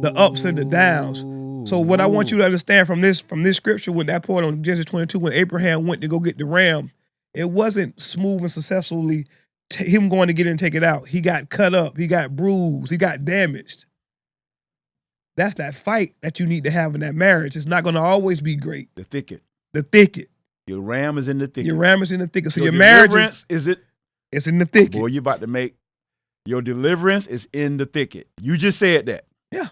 the ups and the downs. So what I want you to understand from this scripture, with that point on Genesis 22, when Abraham went to go get the ram, it wasn't smooth and successfully him going to get it and take it out. He got cut up. He got bruised. He got damaged. That's that fight that you need to have in that marriage. It's not going to always be great. The thicket. The thicket. Your ram is in the thicket. Your ram is in the thicket. So your marriage is it's in the thicket. Boy, you about to make your deliverance is in the thicket. You just said that. Yeah.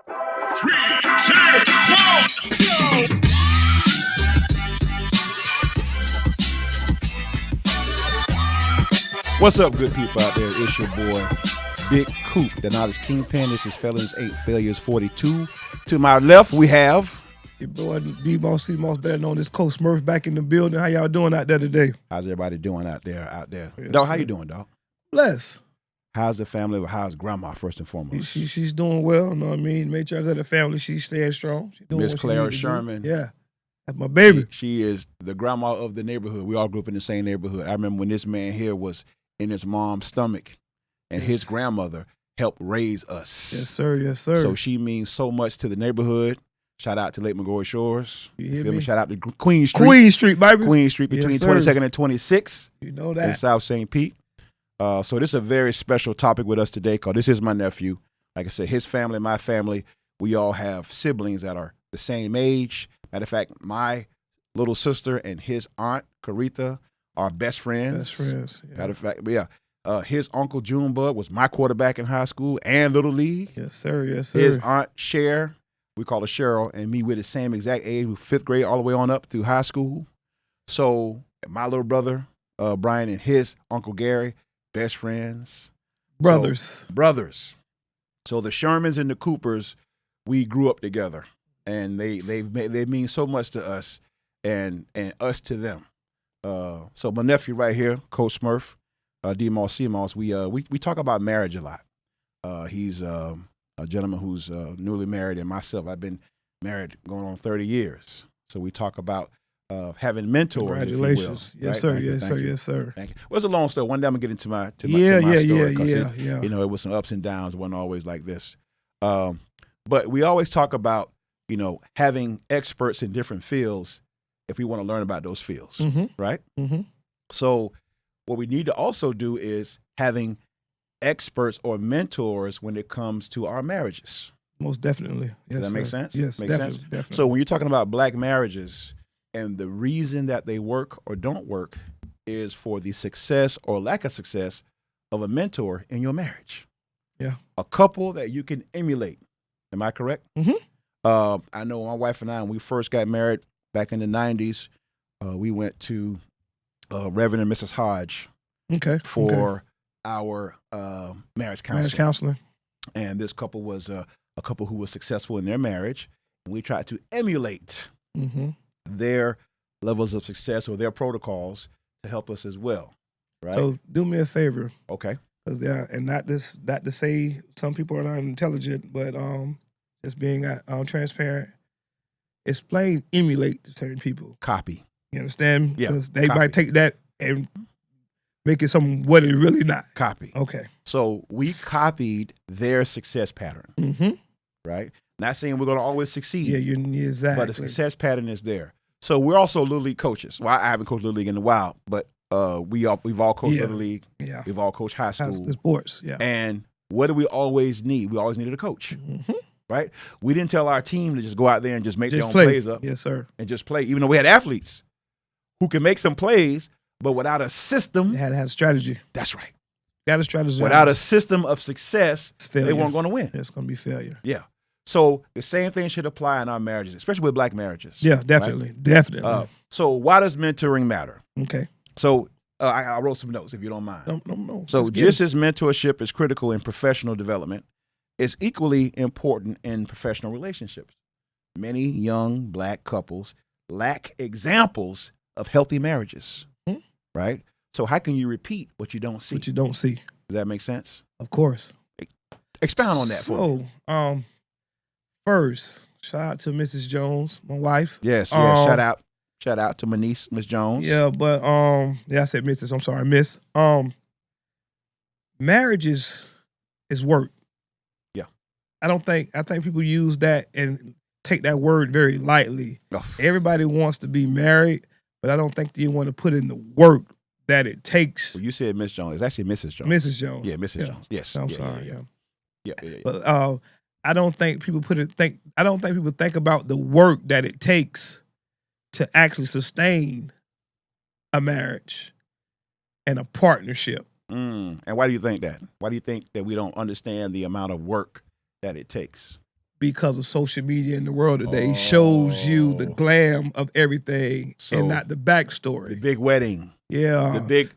3, 2, 1, go! What's up, good people out there? It's your boy, Big Coop, the Knowledge Kingpin. This is Felons Ain't Failures 42. To my left, we have... Your boy, D-Moss, C-Moss, better known as Coach Smurf, back in the building. How y'all doing out there today? How's everybody doing out there? Yes, Dog, how you doing, dog? Bless. How's the family? How's grandma, first and foremost? She's doing well, you know what I mean? Make sure I got the family. She's staying strong. She doing Miss Clara Sherman. Yeah. That's my baby. She is the grandma of the neighborhood. We all grew up in the same neighborhood. I remember when this man here was in his mom's stomach, and his grandmother helped raise us. Yes, sir. Yes, sir. So she means so much to the neighborhood. Shout out to Lake McGorry Shores. You hear me? Shout out to Queen Street. Queen Street, baby. Queen Street between Yes, sir. 22nd and 26th You know in that. South St. Pete. So this is a very special topic with us today, because this is my nephew. Like I said, his family, my family, we all have siblings that are the same age. Matter of fact, my little sister and his aunt, Caritha, are best friends. Best friends. Yeah. Matter of fact, yeah. His uncle Junebug was my quarterback in high school and Little League. Yes, sir. Yes, sir. His aunt Cher, we call her Cheryl, and me, we're the same exact age, we 5th grade all the way on up through high school. So my little brother, Brian, and his uncle Gary, best friends. Brothers. Brothers. So the Shermans and the Coopers, we grew up together, and they mean so much to us, and us to them. So my nephew right here, Coach Smurf, D-Moss, C-Moss, we talk about marriage a lot. He's a gentleman who's newly married, and myself, I've been married going on 30 years. So we talk about having mentors. Congratulations. If you will, Yes, right? sir. Thank you, Yes, thank sir. you. Yes, sir. Thank you. Well, it's a long story. One day I'm going to get into my story. Yeah. You know, it was some ups and downs. It wasn't always like this. But we always talk about, you know, having experts in different fields if we want to learn about those fields, right? Mm-hmm. So what we need to also do is having experts or mentors when it comes to our marriages. Most definitely. Yes, Does that make sir. sense? Yes, Makes definitely. sense? Definitely. So when you're talking about black marriages, and the reason that they work or don't work is for the success or lack of success of a mentor in your marriage. Yeah. A couple that you can emulate. Am I correct? Mm-hmm. I know my wife and I, when we first got married back in the 90s, we went to Reverend and Mrs. Hodge for our marriage counseling. Marriage counseling. And this couple was a couple who was successful in their marriage. And we tried to emulate their levels of success or their protocols to help us as well. Right? So do me a favor. Okay. Because and not to say some people are not intelligent, but just being transparent. Explain, emulate to certain people. Copy. You understand? Yeah. Because they Copy. might take that and make it something what it really not. Copy. Okay. So we copied their success pattern. Mm-hmm. Right? Not saying we're going to always succeed. Yeah, you're exactly. But the success pattern is there. So we're also Little League coaches. Well, I haven't coached Little League in a while, but we've all coached Little League. Yeah. We've all coached high school. Sports. Yeah. And what do we always need? We always needed a coach. Mm-hmm. Right? We didn't tell our team to just go out there and just make their own play. plays up. Yes, sir. And just play, even though we had athletes who can make some plays, but without a system. They had to have a strategy. That's right. Got a strategy. Without a system of success, they weren't going to win. It's going to be failure. Yeah. So the same thing should apply in our marriages, especially with black marriages. Yeah, definitely. Right? Definitely. So why does mentoring matter? Okay. So I wrote some notes, if you don't mind. No. So just as mentorship is critical in professional development, it's equally important in professional relationships. Many young black couples lack examples of healthy marriages, right? So how can you repeat what you don't see? What you don't see. Does that make sense? Of course. Expound on that for me. First, shout out to Mrs. Jones, my wife. Yes. Shout out to my niece, Miss Jones. Yeah, but I said Mrs. I'm sorry, Miss. Marriage is work. Yeah. I think people use that and take that word very lightly. Oh. Everybody wants to be married, but I don't think they want to put in the work that it takes. Well, you said Miss Jones. It's actually Mrs. Jones. Mrs. Jones. Yeah, Mrs. Jones. Yes. I'm Yeah, sorry. Yeah. But I don't think people think about the work that it takes to actually sustain a marriage and a partnership. And why do you think that? Why do you think that we don't understand the amount of work that it takes? Because of social media in the world today shows you the glam of everything and not the backstory. The big wedding. Yeah. The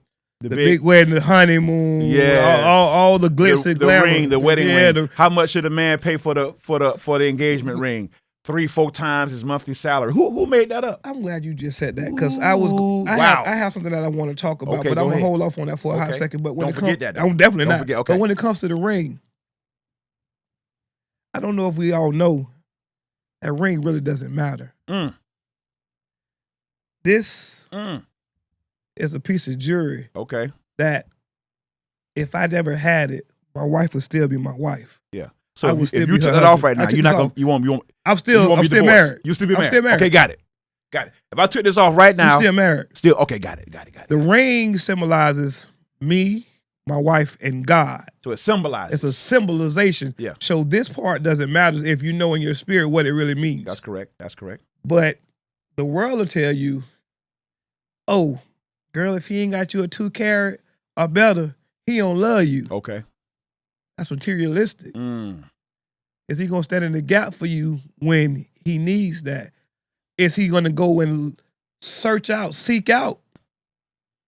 big wedding, the honeymoon. Yeah. All the glitz and glamour. Ring, the wedding ring. How much should a man pay for the engagement ring? 3-4 times his monthly salary. Who made that up? I'm glad you just said that because I have something that I want to talk about, Okay, but I'm gonna ahead. hold off on that for a hot second. But when Don't forget that. I'm definitely Don't not. forget, okay. But when it comes to the ring, I don't know if we all know that ring really doesn't matter. This is a piece of jewelry. Okay. That if I never had it, my wife would still be my wife. Yeah. So if you took it off right now, you're not gonna. You won't. I'm still married. You still be married. I'm still married. Okay, got it. If I took this off right now, I'm still married. Still okay. Got it. The ring symbolizes me, my wife, and God. So it symbolizes. It's a symbolization. Yeah. So this part doesn't matter if you know in your spirit what it really means. That's correct. But the world will tell you, oh, girl, if he ain't got you a 2 carat or better, he don't love you. Okay. That's materialistic. Is he going to stand in the gap for you when he needs that? Is he going to go and seek out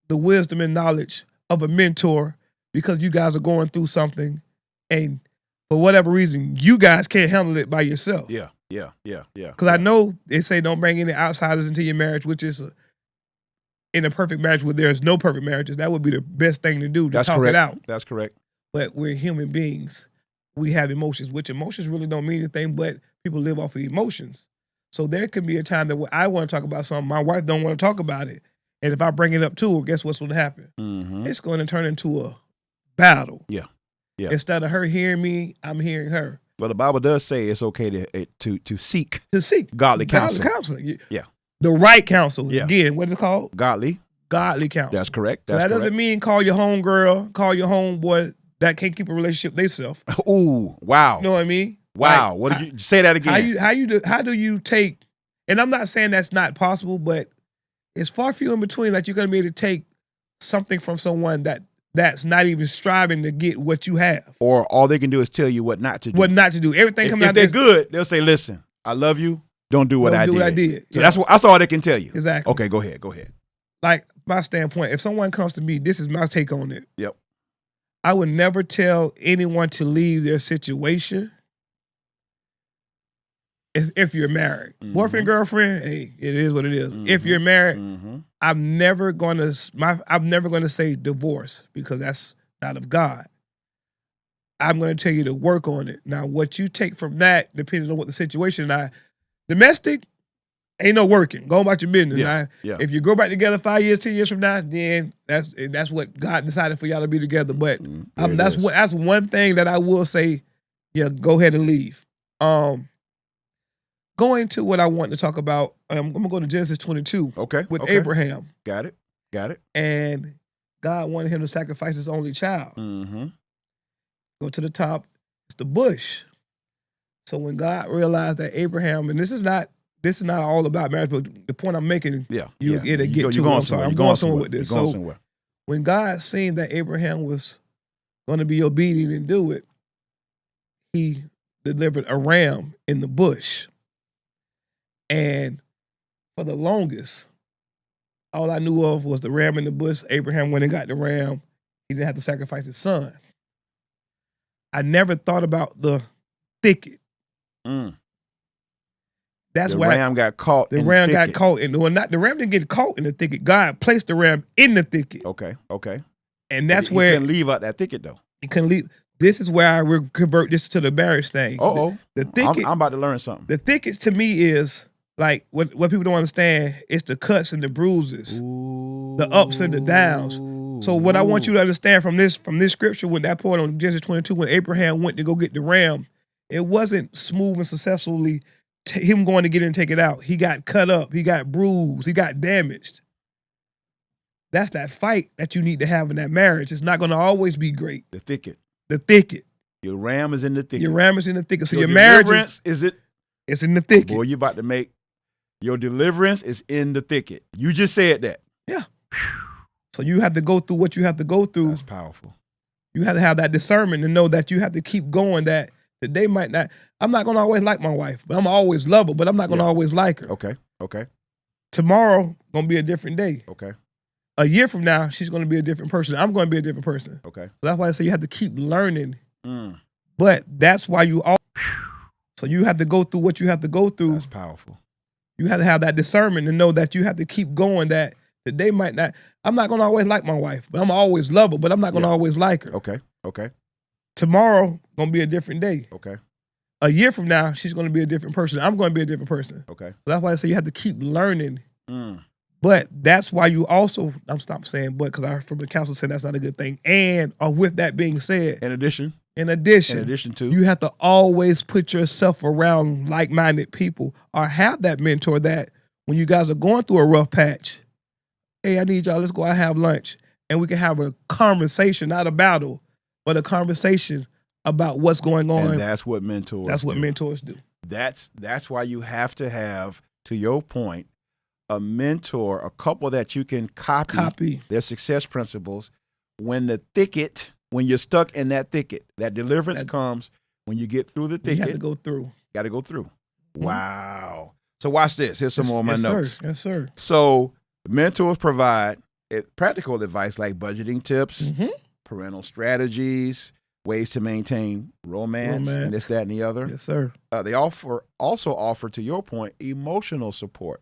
the wisdom and knowledge of a mentor because you guys are going through something and for whatever reason, you guys can't handle it by yourself? Yeah. Because I know they say don't bring any outsiders into your marriage, which is in a perfect marriage where there's no perfect marriages. That would be the best thing to do, to talk it out. That's correct. But we're human beings. We have emotions, which emotions really don't mean anything, but people live off of emotions. So there could be a time that I want to talk about something, my wife don't want to talk about it. And if I bring it up to her, guess what's going to happen? It's going to turn into a battle. Yeah. Instead of her hearing me, I'm hearing her. Well, the Bible does say it's okay to seek godly counsel. Godly counsel. Yeah. The right counsel. Yeah. Again, what is it called? Godly counsel. That's correct. So that doesn't mean call your homegirl, call your homeboy that can't keep a relationship themselves. Ooh, wow. You know what I mean? Wow. What did you say that again? How do you take, and I'm not saying that's not possible, but it's far few in between that you're going to be able to take something from someone that's not even striving to get what you have. Or all they can do is tell you what not to do. What not to do. Everything coming out. If they're good, they'll say, listen, I love you. Don't do what I did. So Yeah. that's all they can tell you. Exactly. Okay, go ahead. Like my standpoint, if someone comes to me, this is my take on it. Yep. I would never tell anyone to leave their situation if you're married. Boyfriend, girlfriend, hey, it is what it is. If you're married, I'm never gonna say divorce because that's not of God. I'm gonna tell you to work on it. Now, what you take from that, depending on what the situation domestic, ain't no working. Go about your business. Yeah. If you go back together 5 years, 10 years from now, then that's what God decided for y'all to be together. But that's one thing that I will say, yeah, go ahead and leave. Going to what I want to talk about, I'm going to go to Genesis 22 with Abraham. Got it. And God wanted him to sacrifice his only child. Go to the top, it's the bush. So when God realized that Abraham, and this is not all about marriage, but the point I'm making, it'll get to. I'm sorry, I'm going somewhere with this. So when God seen that Abraham was going to be obedient and do it, he delivered a ram in the bush. And for the longest, all I knew of was the ram in the bush. Abraham went and got the ram. He didn't have to sacrifice his son. I never thought about the thicket. That's the why ram got caught. The ram got caught in the ram didn't get caught in the thicket. God placed the ram in the thicket. Okay. And that's he where couldn't leave out that thicket though. He couldn't leave. This is where I convert this to the marriage thing. The thicket. I'm about to learn something. The thickets to me is like what people don't understand. It's the cuts and the bruises, the ups and the downs. So what I want you to understand from this scripture, with that point on Genesis 22, when Abraham went to go get the ram, It wasn't smooth and successfully him going to get in and take it out. He got cut up. He got bruised. He got damaged. That's that fight that you need to have in that marriage. It's not going to always be great. The thicket. The thicket. Your ram is in the thicket. Your ram is in the thicket. So your marriage marriage is it? It's in the thicket. Boy, you about to make your deliverance is in the thicket. You just said that. Yeah. So you have to go through what you have to go through. That's powerful. You have to have that discernment to know that you have to keep going, that they might not. I'm not going to always like my wife, but I'm always love her, but I'm not going to always like her. Okay. Tomorrow going to be a different day. Okay. A year from now, she's going to be a different person. I'm going to be a different person. Okay. So that's why I say you have to keep learning. But that's why so you have to go through what you have to go through. That's powerful. You have to have that discernment to know that you have to keep going, that they might not. I'm not going to always like my wife, but I'm always love her, but I'm not going to always like her. Okay. Tomorrow going to be a different day. Okay. A year from now, she's going to be a different person. I'm going to be a different person. Okay. So that's why I say you have to keep learning. But that's why you also, I'm stop saying but, because I heard from the counsel saying that's not a good thing. And with that being said, In addition to, you have to always put yourself around like-minded people, or have that mentor that when you guys are going through a rough patch, hey, I need y'all, let's go out and have lunch. And we can have a conversation, not a battle, but a conversation about what's going on. And that's what mentors do. That's why you have to have, to your point, a mentor, a couple that you can copy their success principles. When you're stuck in that thicket, that deliverance comes when you get through the thicket. You have to go through. Got to go through. Wow. So watch this. Here's some more of my notes. Yes, sir. So mentors provide practical advice like budgeting tips, parental strategies, ways to maintain romance, and this, that, and the other. Yes, sir. They also offer, to your point, emotional support.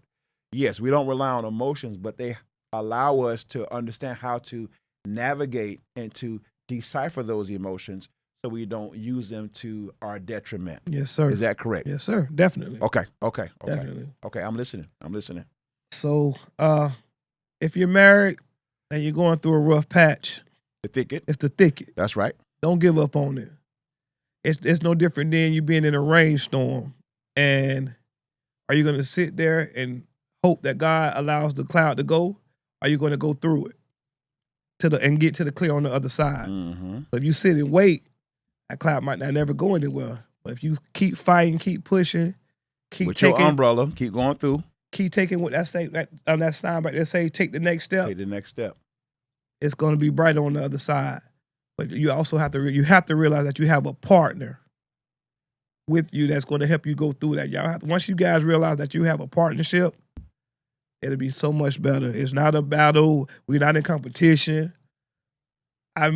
Yes, we don't rely on emotions, but they allow us to understand how to navigate and to decipher those emotions so we don't use them to our detriment. Yes, sir. Is that correct? Yes, sir. Definitely. Okay. Definitely. Okay, I'm listening. So if you're married and you're going through a rough patch, The thicket. It's the thicket. That's right. Don't give up on it. It's no different than you being in a rainstorm. And are you going to sit there and hope that God allows the cloud to go? Are you going to go through it and get to the clear on the other side? Mm-hmm. So if you sit and wait, that cloud might not never go anywhere. But if you keep fighting, keep pushing, keep with taking your umbrella, keep going through. Keep taking what that sign back there say, take the next step. Take the next step. It's going to be brighter on the other side. But you also have to realize that you have a partner with you that's going to help you go through that. Once you guys realize that you have a partnership, it'll be so much better. It's not a battle. We're not in competition. I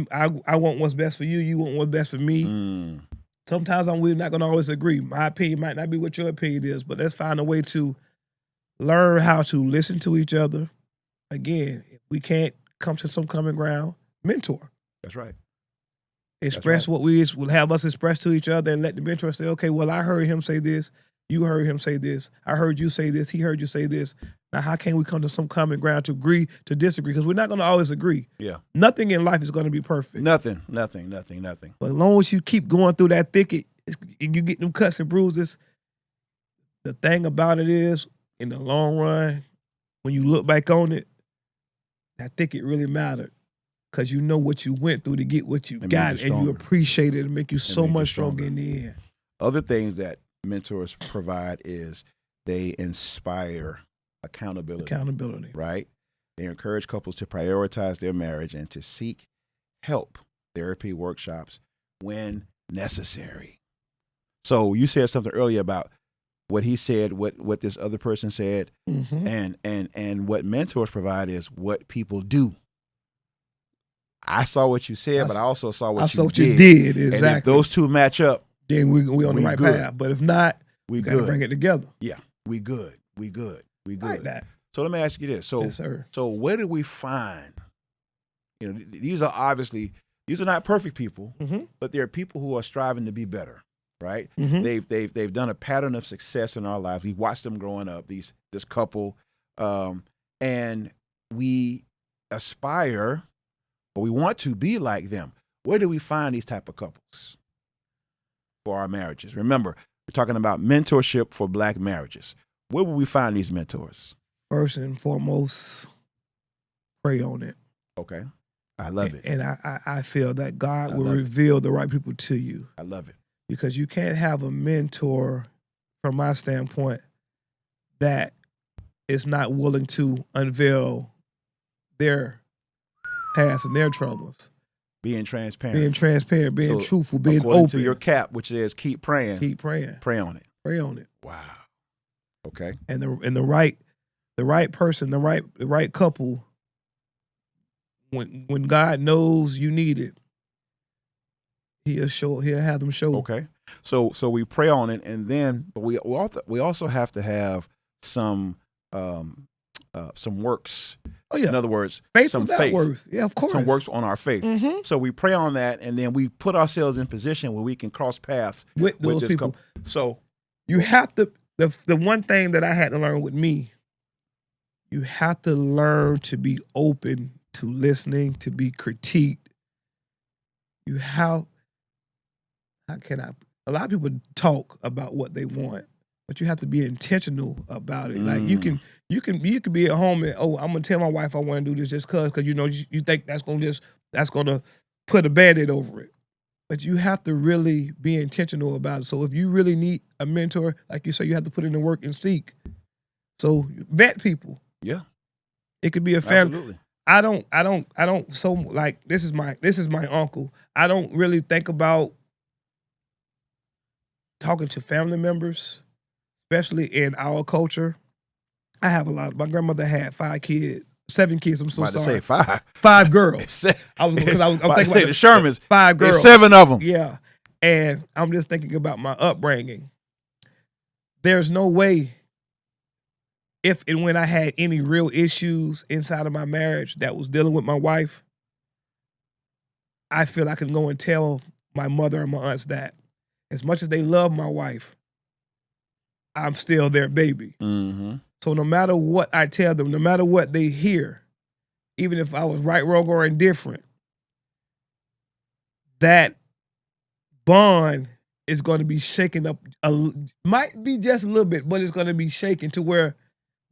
want what's best for you. You want what's best for me. Sometimes we're not going to always agree. My opinion might not be what your opinion is, but let's find a way to learn how to listen to each other. Again, if we can't come to some common ground, mentor. That's right. Express what we will have us express to each other, and let the mentor say, okay, well, I heard him say this. You heard him say this. I heard you say this. He heard you say this. Now, how can we come to some common ground to agree to disagree? Because we're not going to always agree. Yeah. Nothing in life is going to be perfect. Nothing. But as long as you keep going through that thicket, you get them cuts and bruises. The thing about it is, in the long run, when you look back on it, that thicket really mattered. Because you know what you went through to get what you got, and you appreciate it and make you so much stronger in the end. Other things that mentors provide is they inspire accountability. Right? They encourage couples to prioritize their marriage and to seek help, therapy workshops when necessary. So you said something earlier about what he said, what this other person said, and what mentors provide is what people do. I saw what you said, but I also saw what you did. Exactly. And if those two match up, then we on the right path. But if not, we got to bring it together. Yeah, we good. Like that. So let me ask you this. So, yes, sir. So where do we find? You know, these are not perfect people, but they're people who are striving to be better. Right? They've done a pattern of success in our lives. We've watched them growing up. This couple, and we aspire. But we want to be like them. Where do we find these type of couples? for our marriages. Remember, we're talking about mentorship for Black marriages. Where will we find these mentors? First and foremost, pray on it. Okay. I love it. And I feel that God will love it. reveal the right people to you. I love it. Because you can't have a mentor, from my standpoint, that is not willing to unveil their past and their troubles. Being transparent. Being truthful, being according open. to your cap, which says keep praying. Keep praying. Pray on it. Pray on it. Wow. Okay. And the right person, the right couple, when God knows you need it, he'll have them show. Okay. So we pray on it, and then but we also have to have some works. Oh yeah. In other words, faith some without faith. works. Yeah, of course. Some works on our faith. Mm-hmm. So we pray on that, and then we put ourselves in position where we can cross paths with those this people. couple. So you have to. The one thing that I had to learn with me, you have to learn to be open to listening, to be critiqued. How can I? A lot of people talk about what they want, but you have to be intentional about it. Like you can be at home and I'm gonna tell my wife I want to do this just because you think that's gonna put a Band-Aid over it. But you have to really be intentional about it. So if you really need a mentor, like you say, you have to put in the work and seek. So vet people. Yeah. It could be a family. Absolutely. I don't so like this is my uncle. I don't really think about talking to family members, especially in our culture. I have a lot. My grandmother had 7 kids. I'm so sorry. To say 5. 5 girls. I'm thinking about the Shermans. 5 girls. There's 7 of them. Yeah, and I'm just thinking about my upbringing. There's no way, if and when I had any real issues inside of my marriage that was dealing with my wife, I feel I can go and tell my mother and my aunts that as much as they love my wife, I'm still their baby. Mm-hmm. So no matter what I tell them, no matter what they hear, even if I was right, wrong, or indifferent, that bond is going to be shaken up. Might be just a little bit, but it's going to be shaken to where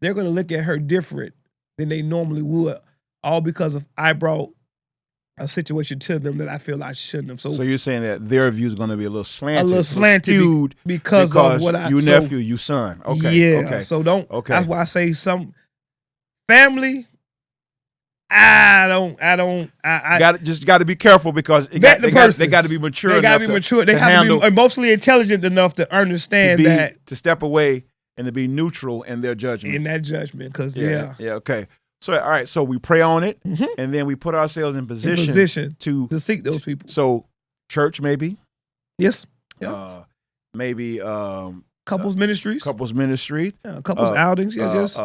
they're going to look at her different than they normally would, all because of I brought a situation to them that I feel I shouldn't have. So you're saying that their view is going to be a little slanted, skewed because of what you nephew, you son. Okay. Yeah. Okay. So don't. Okay. That's why I say some family. I got to be careful because they got to be mature. They got to be mature. They have to be emotionally intelligent enough to understand to step away and to be neutral in their judgment. In that judgment, because yeah. Okay. So all right. So we pray on it, and then we put ourselves in position to seek those people. So church, maybe. Yes. Yeah. Maybe couples ministries. Couples ministry. Yeah, couples outings. Yeah, just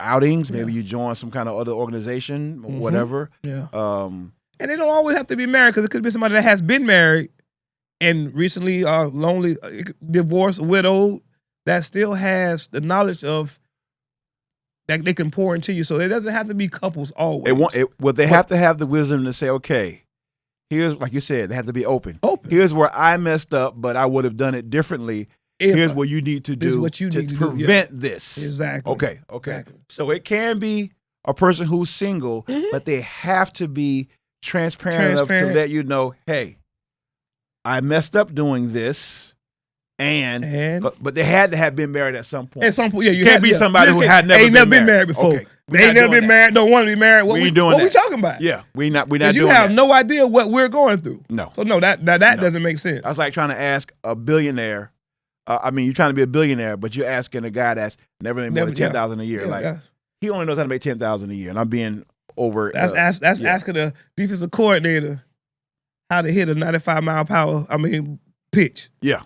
outings. Maybe you join some kind of other organization, whatever. Yeah. And they don't always have to be married, because it could be somebody that has been married and recently lonely, divorced, widowed, that still has the knowledge of that they can pour into you. So it doesn't have to be couples always. They have to have the wisdom to say, okay, here's, like you said, they have to be open. Here's where I messed up, but I would have done it differently. Here's what you need to do to prevent this. Exactly. Okay. Exactly. So it can be a person who's single, but they have to be transparent enough to let you know, hey, I messed up doing this. But they had to have been married at some point. At some point, yeah. You can't be somebody who had never been married before. Okay. They ain't never been married. Don't want to be married. What we talking about? Yeah, we not doing that. Because you have no idea what we're going through. No. So no, that doesn't make sense. That's like trying to ask a billionaire. You're trying to be a billionaire, but you're asking a guy that's never made more than $10,000 a year. He only knows how to make $10,000 a year, and I'm being over. That's asking a defensive coordinator how to hit a 95-mile-per-hour pitch. Yeah.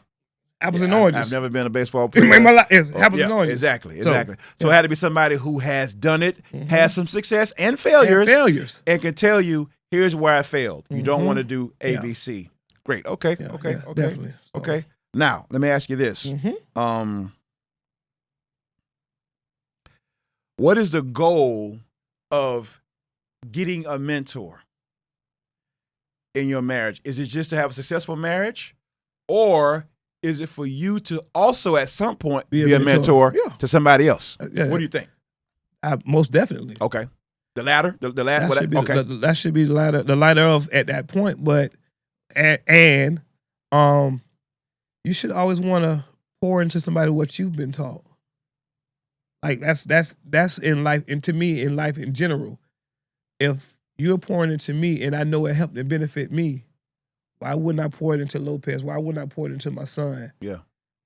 Apples and oranges. I've never been a baseball player. Apples and oranges. Exactly. So it had to be somebody who has done it, has some success and failures, and can tell you, here's where I failed. You don't want to do A, B, C. Great. Okay. Definitely. Okay. Now, let me ask you this. What is the goal of getting a mentor in your marriage? Is it just to have a successful marriage? Or is it for you to also at some point be a mentor to somebody else? What do you think? Most definitely. Okay. The latter? The latter? That should be the latter of at that point. But and you should always want to pour into somebody what you've been taught. Like that's in life, and to me in life in general. If you're pouring into me and I know it helped and benefit me, why wouldn't I pour it into Lopez? Why wouldn't I pour it into my son? Yeah.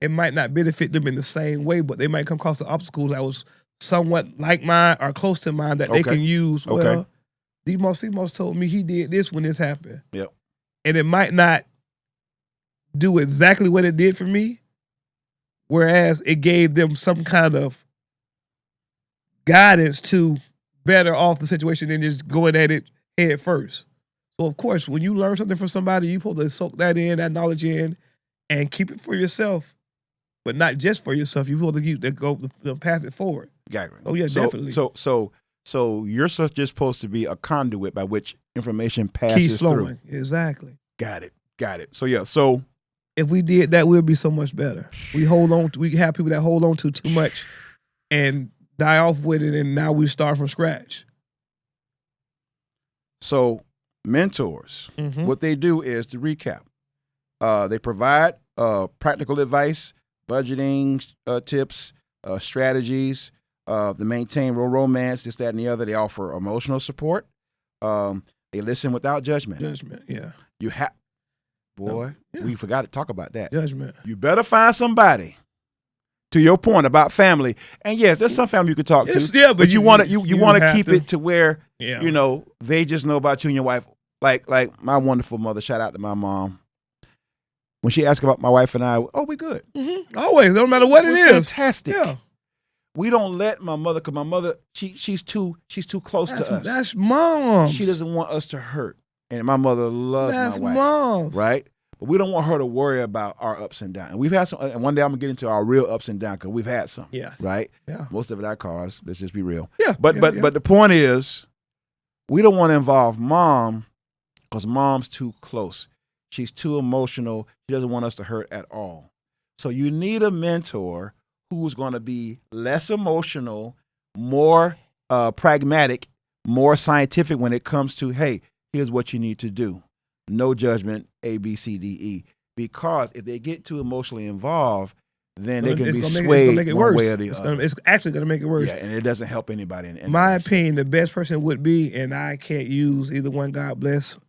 It might not benefit them in the same way, but they might come across the obstacles that was somewhat like mine or close to mine that they can use. Well, Demos told me he did this when this happened. Yep. And it might not do exactly what it did for me, whereas it gave them some kind of guidance to better off the situation than just going at it head first. So, of course, when you learn something from somebody, you're supposed to soak that knowledge in, and keep it for yourself, but not just for yourself. You're supposed to pass it forward. Got it. Oh, yeah, definitely. So you're just supposed to be a conduit by which information passes Keep flowing. through. Exactly. Got it. So, yeah, so if we did that, we'd be so much better. We have people that hold on to too much and die off with it, and now we start from scratch. So mentors, what they do is, to recap, they provide practical advice, budgeting tips, strategies, to maintain real romance, this, that, and the other. They offer emotional support. They listen without judgment. Yeah. You have, we forgot to talk about that. Judgment. You better find somebody. To your point about family, and yes, there's some family you could talk to. Yeah, but you want to keep it to where you they just know about you and your wife. Like my wonderful mother. Shout out to my mom. When she asked about my wife and I, we good. Always, no matter what it is. Fantastic. Yeah. We don't let my mother, because my mother, she's too close to us. That's mom. She doesn't want us to hurt, and my mother loves that's my wife. Mom. Right. But we don't want her to worry about our ups and downs. And we've had some, and one day I'm going to get into our real ups and downs, because we've had some. Yes. Right? Yeah. Most of it our cars. Let's just be real. Yeah. But the point is, we don't want to involve mom, because mom's too close. She's too emotional. She doesn't want us to hurt at all. So you need a mentor who's going to be less emotional, more pragmatic, more scientific when it comes to, hey, here's what you need to do. No judgment, A, B, C, D, E. Because if they get too emotionally involved, then they can be swayed one way or the other. It's actually going to make it worse. Yeah, and it doesn't help anybody. In my opinion, the best person would be, and I can't use either one, God bless,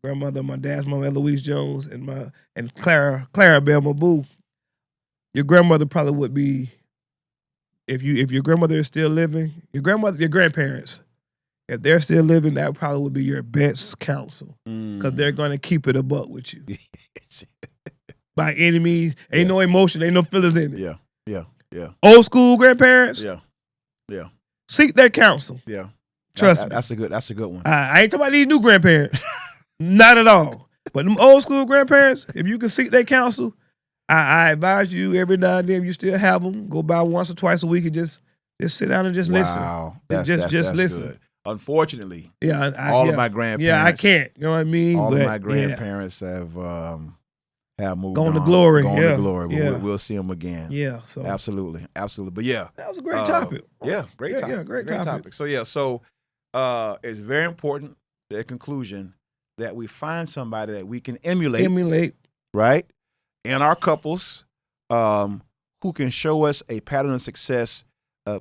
grandmother, my dad's mom, Eloise Jones, and Clara Bell Maboo. Your grandmother probably would be, if your grandmother is still living, your grandparents, if they're still living, that probably would be your best counsel, because they're going to keep it a buck with you. By any means, ain't no emotion, ain't no feelings in it. Yeah. Old school grandparents. Yeah. Seek their counsel. Yeah. Trust me. That's a good one. I ain't talking about these new grandparents. Not at all. But them old school grandparents, if you can seek their counsel, I advise you every now and then, you still have them, go by once or twice a week and just sit down and just listen. Wow. Just listen. Good. Unfortunately, all of my grandparents. Yeah, I can't. You know what I mean? All of my grandparents have moved gone on. to glory. Gone to glory. But we'll see them again. Yeah. So absolutely. But yeah, that was a great topic. Yeah, great topic. Yeah, great topic. So it's very important, the conclusion, that we find somebody that we can emulate, right, in our couples, who can show us a pattern of success.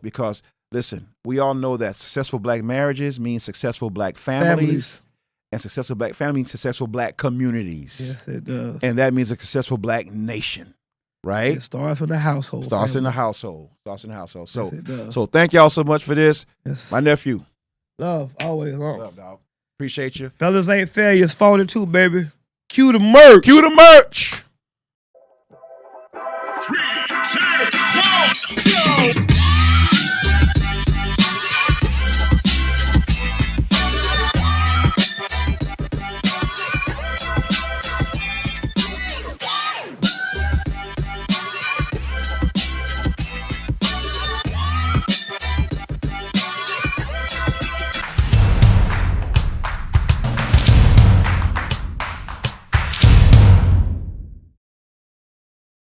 Because listen, we all know that successful black marriages mean successful black families. And successful black family means successful black communities. Yes, it does. And that means a successful black nation, right? It starts in the household. Starts in the household. So, yes, it does. So thank y'all so much for this. Yes. My nephew. Love, always. Love, dog. Appreciate you. Fellas Ain't Failures, 42, baby. Cue the merch. 3, 2, 1, go!